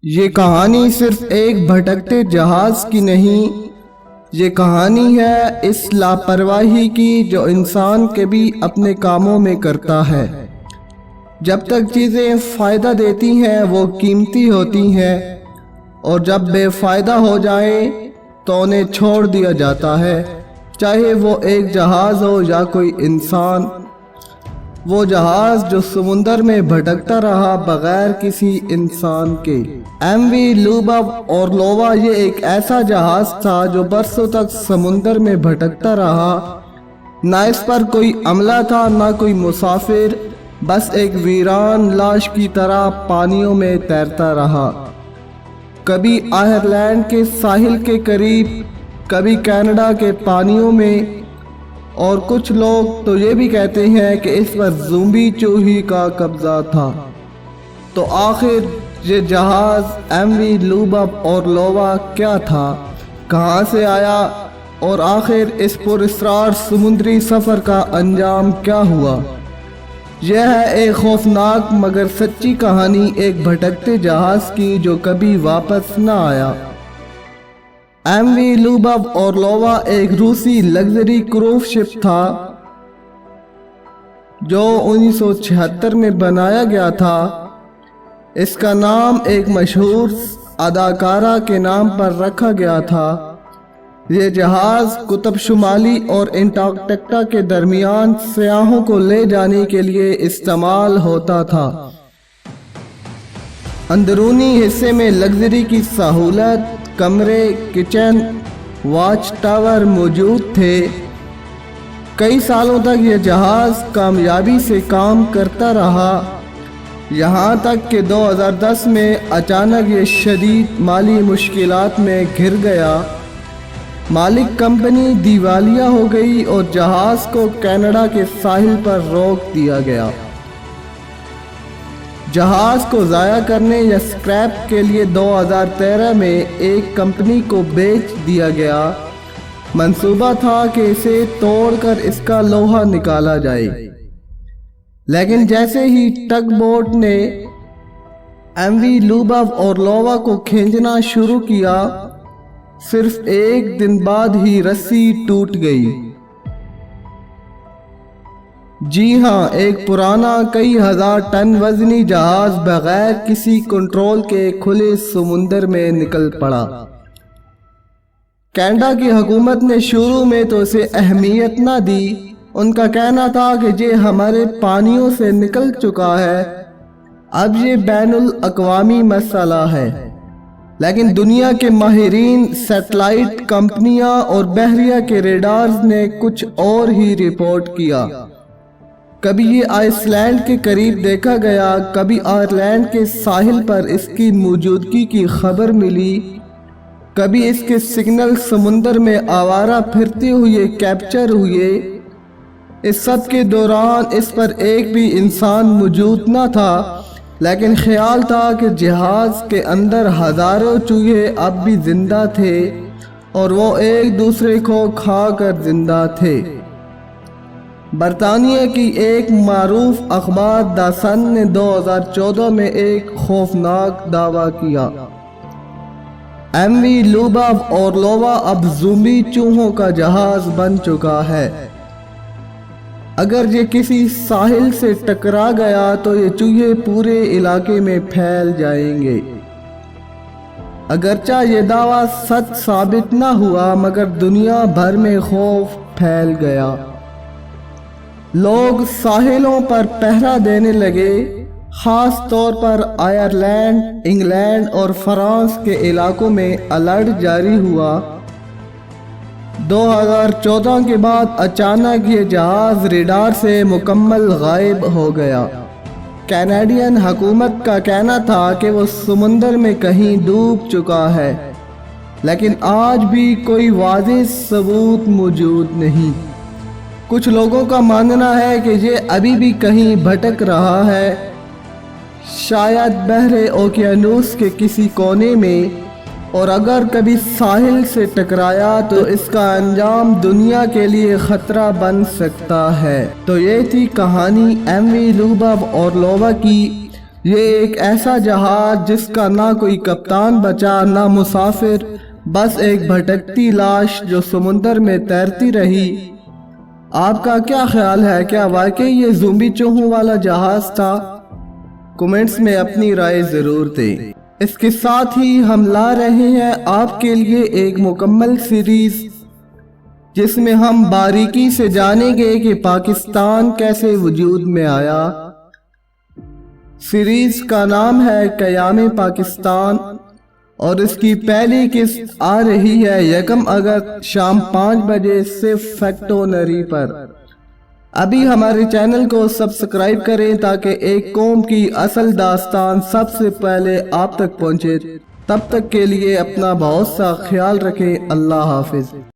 یہ کہانی صرف ایک بھٹکتے جہاز کی نہیں، یہ کہانی ہے اس لاپرواہی کی جو انسان کبھی اپنے کاموں میں کرتا ہے۔ جب تک چیزیں فائدہ دیتی ہیں وہ قیمتی ہوتی ہیں، اور جب بے فائدہ ہو جائیں تو انہیں چھوڑ دیا جاتا ہے، چاہے وہ ایک جہاز ہو یا کوئی انسان۔ وہ جہاز جو سمندر میں بھٹکتا رہا بغیر کسی انسان کے۔ ایم وی لوباو اورلووا یہ ایک ایسا جہاز تھا جو برسوں تک سمندر میں بھٹکتا رہا۔ نہ اس پر کوئی عملہ تھا، نہ کوئی مسافر، بس ایک ویران لاش کی طرح پانیوں میں تیرتا رہا، کبھی آئرلینڈ کے ساحل کے قریب، کبھی کینیڈا کے پانیوں میں، اور کچھ لوگ تو یہ بھی کہتے ہیں کہ اس پر زومبی چوہی کا قبضہ تھا۔ تو آخر یہ جہاز ایم وی لوباو اورلووا کیا تھا، کہاں سے آیا، اور آخر اس پراسرار سمندری سفر کا انجام کیا ہوا؟ یہ ہے ایک خوفناک مگر سچی کہانی ایک بھٹکتے جہاز کی جو کبھی واپس نہ آیا۔ ایم وی لوباو اورلووا ایک روسی لگژری کروز شپ تھا جو 1976 میں بنایا گیا تھا۔ اس کا نام ایک مشہور اداکارہ کے نام پر رکھا گیا تھا۔ یہ جہاز قطب شمالی اور انٹارکٹیکا کے درمیان سیاحوں کو لے جانے کے لیے استعمال ہوتا تھا۔ اندرونی حصے میں لگژری کی سہولت، کمرے، کچن، واچ ٹاور موجود تھے۔ کئی سالوں تک یہ جہاز کامیابی سے کام کرتا رہا، یہاں تک کہ 2010 میں اچانک یہ شدید مالی مشکلات میں گھر گیا۔ مالک کمپنی دیوالیہ ہو گئی اور جہاز کو کینیڈا کے ساحل پر روک دیا گیا۔ جہاز کو ضائع کرنے یا سکریپ کے لیے 2013 میں ایک کمپنی کو بیچ دیا گیا۔ منصوبہ تھا کہ اسے توڑ کر اس کا لوہا نکالا جائے، لیکن جیسے ہی ٹگ بوٹ نے ایم وی لوباو اورلووا کو کھینچنا شروع کیا، صرف ایک دن بعد ہی رسی ٹوٹ گئی۔ جی ہاں، ایک پرانا کئی ہزار ٹن وزنی جہاز بغیر کسی کنٹرول کے کھلے سمندر میں نکل پڑا۔ کینیڈا کی حکومت نے شروع میں تو اسے اہمیت نہ دی۔ ان کا کہنا تھا کہ یہ ہمارے پانیوں سے نکل چکا ہے، اب یہ بین الاقوامی مسئلہ ہے۔ لیکن دنیا کے ماہرین، سیٹلائٹ کمپنیاں اور بحریہ کے ریڈارز نے کچھ اور ہی رپورٹ کیا۔ کبھی یہ آئس لینڈ کے قریب دیکھا گیا، کبھی آئرلینڈ کے ساحل پر اس کی موجودگی کی خبر ملی، کبھی اس کے سگنل سمندر میں آوارہ پھرتے ہوئے کیپچر ہوئے۔ اس سب کے دوران اس پر ایک بھی انسان موجود نہ تھا، لیکن خیال تھا کہ جہاز کے اندر ہزاروں چوہے اب بھی زندہ تھے اور وہ ایک دوسرے کو کھا کر زندہ تھے۔ برطانیہ کی ایک معروف اخبار دا سن نے 2014 میں ایک خوفناک دعویٰ کیا۔ ایم وی لوباو اورلووا اب زومبی چوہوں کا جہاز بن چکا ہے۔ اگر یہ کسی ساحل سے ٹکرا گیا تو یہ چوہے پورے علاقے میں پھیل جائیں گے۔ اگرچہ یہ دعویٰ سچ ثابت نہ ہوا، مگر دنیا بھر میں خوف پھیل گیا۔ لوگ ساحلوں پر پہرا دینے لگے، خاص طور پر آئرلینڈ، انگلینڈ اور فرانس کے علاقوں میں الرٹ جاری ہوا۔ 2014 کے بعد اچانک یہ جہاز ریڈار سے مکمل غائب ہو گیا۔ کینیڈین حکومت کا کہنا تھا کہ وہ سمندر میں کہیں ڈوب چکا ہے، لیکن آج بھی کوئی واضح ثبوت موجود نہیں۔ کچھ لوگوں کا ماننا ہے کہ یہ ابھی بھی کہیں بھٹک رہا ہے، شاید بحر اوقیانوس کے کسی کونے میں، اور اگر کبھی ساحل سے ٹکرایا تو اس کا انجام دنیا کے لیے خطرہ بن سکتا ہے۔ تو یہ تھی کہانی ایم وی لوباو اورلووا کی، یہ ایک ایسا جہاز جس کا نہ کوئی کپتان بچا نہ مسافر، بس ایک بھٹکتی لاش جو سمندر میں تیرتی رہی۔ آپ کا کیا خیال ہے؟ کیا واقعی یہ زومبی چوہوں والا جہاز تھا؟ کمنٹس میں اپنی رائے ضرور دیں۔ اس کے ساتھ ہی ہم لا رہے ہیں آپ کے لیے ایک مکمل سیریز جس میں ہم باریکی سے جانیں گے کہ پاکستان کیسے وجود میں آیا۔ سیریز کا نام ہے قیام پاکستان اور اس کی پہلی قسط آ رہی ہے 1 اگست شام 5 بجے صرف فیکٹونری پر۔ ابھی ہمارے چینل کو سبسکرائب کریں تاکہ ایک قوم کی اصل داستان سب سے پہلے آپ تک پہنچے۔ تب تک کے لیے اپنا بہت سا خیال رکھیں۔ اللہ حافظ۔